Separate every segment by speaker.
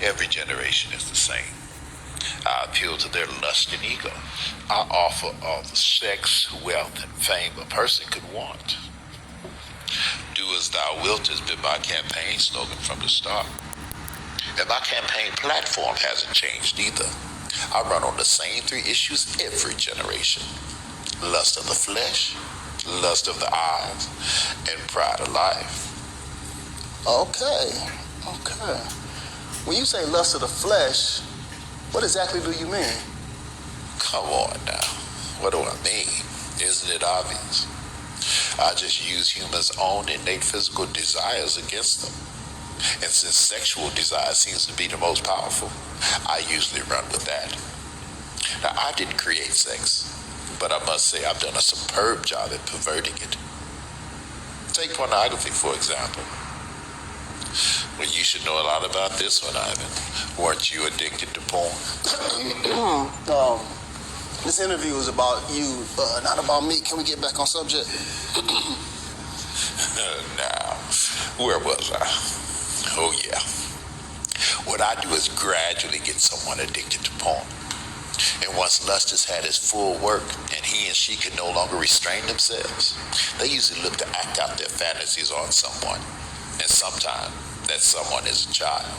Speaker 1: Every generation is the same. I appeal to their lust and ego. I offer all the sex, wealth, and fame a person could want. Do as thou wilt has been my campaign slogan from the start. And my campaign platform hasn't changed either. I run on the same three issues every generation. Lust of the flesh, lust of the eyes, and pride of life.
Speaker 2: Okay. When you say lust of the flesh, what exactly do you mean?
Speaker 1: Come on now. What do I mean? Isn't it obvious? I just use humans' own innate physical desires against them. And since sexual desire seems to be the most powerful, I usually run with that. Now, I didn't create sex, but I must say I've done a superb job at perverting it. Take pornography, for example. Well, you should know a lot about this one, Ivan. Weren't you addicted to porn?
Speaker 2: This interview is about you, not about me. Can we get back on subject?
Speaker 1: Now, where was I? Oh, yeah. What I do is gradually get someone addicted to porn. And once lust has had its full work and he and she can no longer restrain themselves, they usually look to act out their fantasies on someone. And sometimes that someone is a child.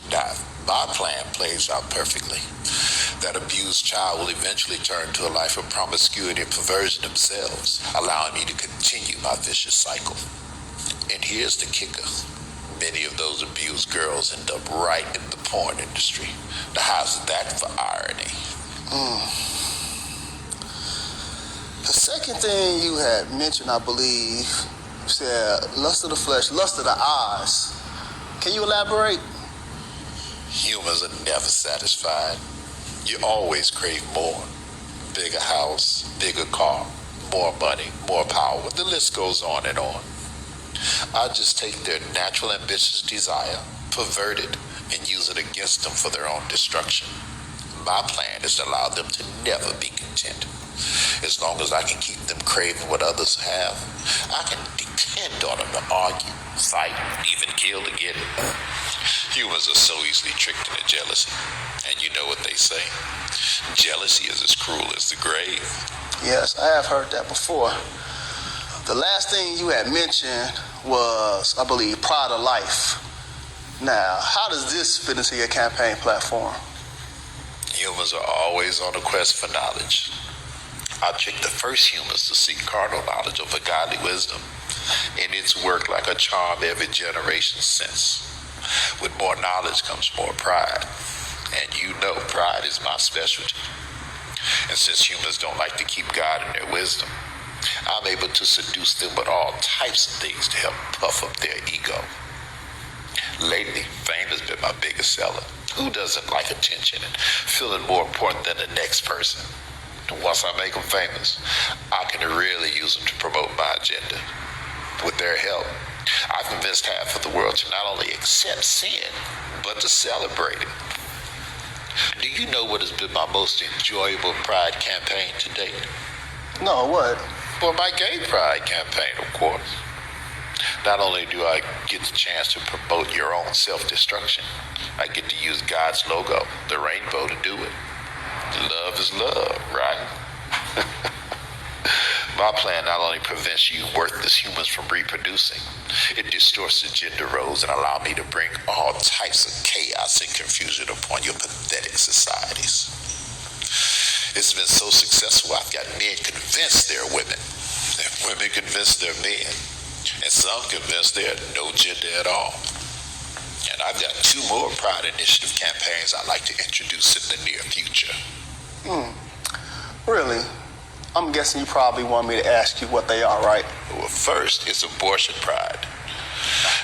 Speaker 1: Now, my plan plays out perfectly. That abused child will eventually turn to a life of promiscuity and perversion themselves, allowing me to continue my vicious cycle. And here's the kicker. Many of those abused girls end up right in the porn industry. Now, how's that for irony?
Speaker 2: The second thing you had mentioned, I believe, you said lust of the flesh, lust of the eyes. Can you elaborate?
Speaker 1: Humans are never satisfied. You always crave more. Bigger house, bigger car, more money, more power. The list goes on and on. I just take their natural ambitious desire, pervert it, and use it against them for their own destruction. My plan is to allow them to never be content. As long as I can keep them craving what others have, I can depend on them to argue, fight, even kill to get it. Humans are so easily tricked into jealousy. And you know what they say. Jealousy is as cruel as the grave.
Speaker 2: Yes, I have heard that before. The last thing you had mentioned was, I believe, pride of life. Now, how does this fit into your campaign platform?
Speaker 1: Humans are always on a quest for knowledge. I trick the first humans to seek carnal knowledge over godly wisdom, and it's worked like a charm every generation since. With more knowledge comes more pride, and you know pride is my specialty. And since humans don't like to keep God in their wisdom, I'm able to seduce them with all types of things to help puff up their ego. Lately, fame has been my biggest seller. Who doesn't like attention and feeling more important than the next person? And once I make them famous, I can really use them to promote my agenda. With their help, I've convinced half of the world to not only accept sin, but to celebrate it. Do you know what has been my most enjoyable pride campaign to date?
Speaker 2: No, what?
Speaker 1: Well, my gay pride campaign, of course. Not only do I get the chance to promote your own self-destruction, I get to use God's logo, the rainbow, to do it. Love is love, right? My plan not only prevents you worthless humans from reproducing, it distorts the gender roles and allows me to bring all types of chaos and confusion upon your pathetic societies. It's been so successful, I've got men convinced they're women, and women convinced they're men, and some convinced they're no gender at all. And I've got 2 more Pride Initiative campaigns I'd like to introduce in the near future.
Speaker 2: Really? I'm guessing you probably want me to ask you what they are, right?
Speaker 1: Well, first, it's abortion pride.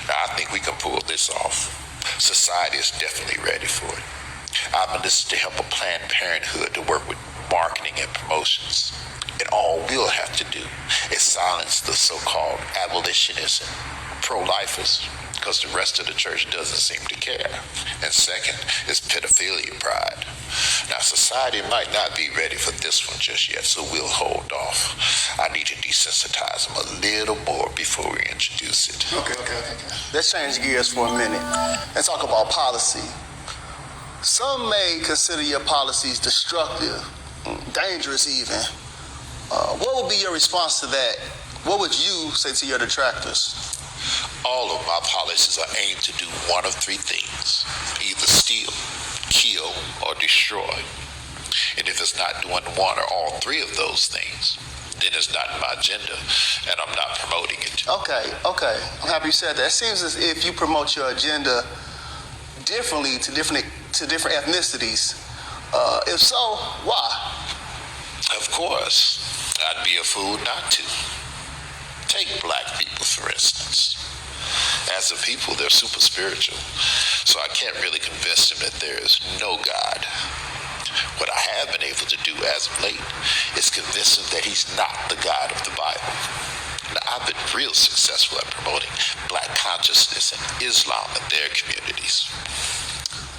Speaker 1: Now, I think we can pull this off. Society is definitely ready for it. I've enlisted to help a Planned Parenthood to work with marketing and promotions. And all we'll have to do is silence the so-called abolitionists and pro-lifers because the rest of the church doesn't seem to care. And second is pedophilia pride. Now, society might not be ready for this one just yet, so we'll hold off. I need to desensitize them a little more before we introduce it.
Speaker 2: Okay. Let's change gears for a minute and talk about policy. Some may consider your policies destructive, dangerous even. What would be your response to that? What would you say to your detractors?
Speaker 1: All of my policies are aimed to do one of three things: either steal, kill, or destroy. And if it's not doing one or all three of those things, then it's not in my agenda, and I'm not promoting it.
Speaker 2: Okay. I'm happy you said that. It seems as if you promote your agenda differently to different ethnicities. If so, why?
Speaker 1: Of course, I'd be a fool not to. Take black people, for instance. As a people, they're super spiritual, so I can't really convince them that there is no God. What I have been able to do as of late is convince them that he's not the God of the Bible. Now, I've been real successful at promoting black consciousness and Islam in their communities.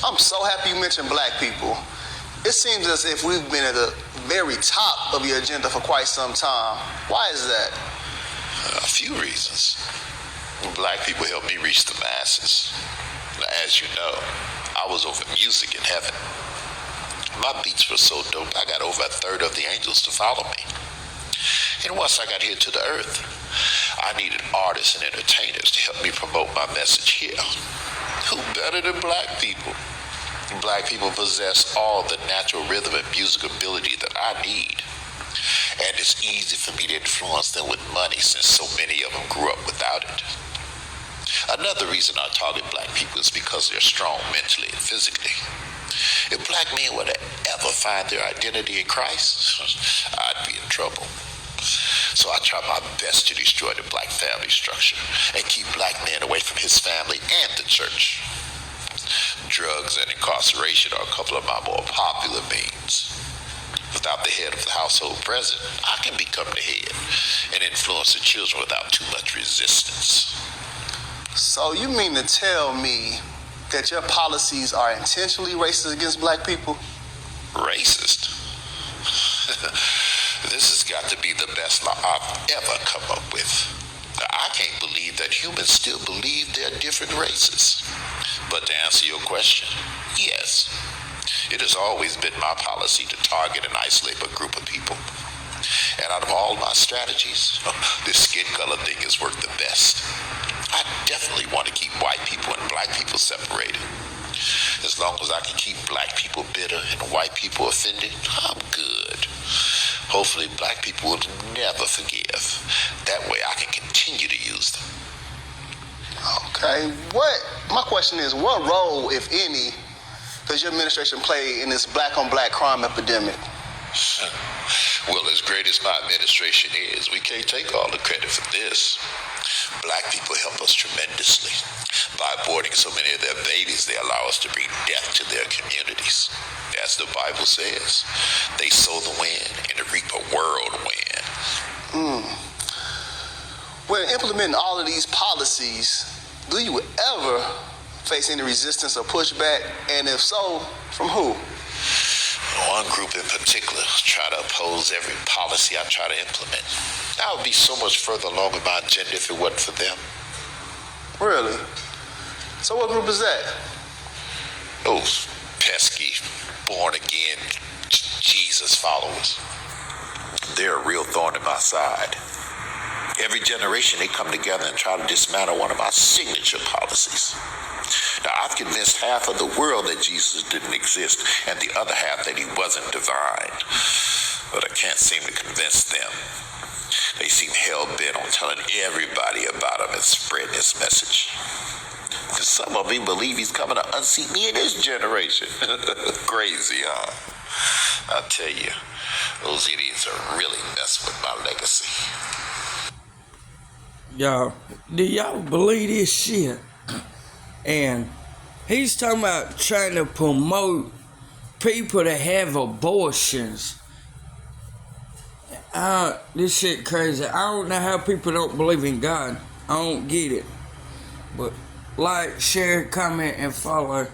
Speaker 2: I'm so happy you mentioned black people. It seems as if we've been at the very top of your agenda for quite some time. Why is that?
Speaker 1: A few reasons. Black people help me reach the masses. Now, as you know, I was over music in heaven. My beats were so dope, I got over a third of the angels to follow me. And once I got here to the earth, I needed artists and entertainers to help me promote my message here. Who better than black people? Black people possess all the natural rhythm and music ability that I need. And it's easy for me to influence them with money since so many of them grew up without it. Another reason I target black people is because they're strong mentally and physically. If black men were to ever find their identity in Christ, I'd be in trouble. So I try my best to destroy the black family structure and keep black men away from his family and the church. Drugs and incarceration are a couple of my more popular means. Without the head of the household present, I can become the head and influence the children without too much resistance.
Speaker 2: So you mean to tell me that your policies are intentionally racist against black people?
Speaker 1: Racist? This has got to be the best law I've ever come up with. I can't believe that humans still believe they're different races. But to answer your question, yes. It has always been my policy to target and isolate a group of people. And out of all my strategies, this skin color thing has worked the best. I definitely want to keep white people and black people separated. As long as I can keep black people bitter and white people offended, I'm good. Hopefully black people will never forgive. That way I can continue to use them.
Speaker 2: Okay, my question is, what role, if any, does your administration play in this black-on-black crime epidemic?
Speaker 1: Well, as great as my administration is, we can't take all the credit for this. Black people help us tremendously. By aborting so many of their babies, they allow us to bring death to their communities. As the Bible says, they sow the wind and reap a whirlwind.
Speaker 2: When implementing all of these policies, do you ever face any resistance or pushback? And if so, from who?
Speaker 1: One group in particular try to oppose every policy I try to implement. I would be so much further along in my agenda if it wasn't for them.
Speaker 2: Really? So what group is that?
Speaker 1: Those pesky, born-again Jesus followers. They're a real thorn in my side. Every generation they come together and try to dismantle one of my signature policies. Now, I've convinced half of the world that Jesus didn't exist and the other half that he wasn't divine. But I can't seem to convince them. They seem hell-bent on telling everybody about him and spreading his message. And some of them believe he's coming to unseat me in this generation. Crazy, huh? I tell you, those idiots are really messing with my legacy.
Speaker 3: Y'all, do y'all believe this shit? And he's talking about trying to promote people to have abortions. This shit crazy. I don't know how people don't believe in God. I don't get it. But like, share, comment, and follow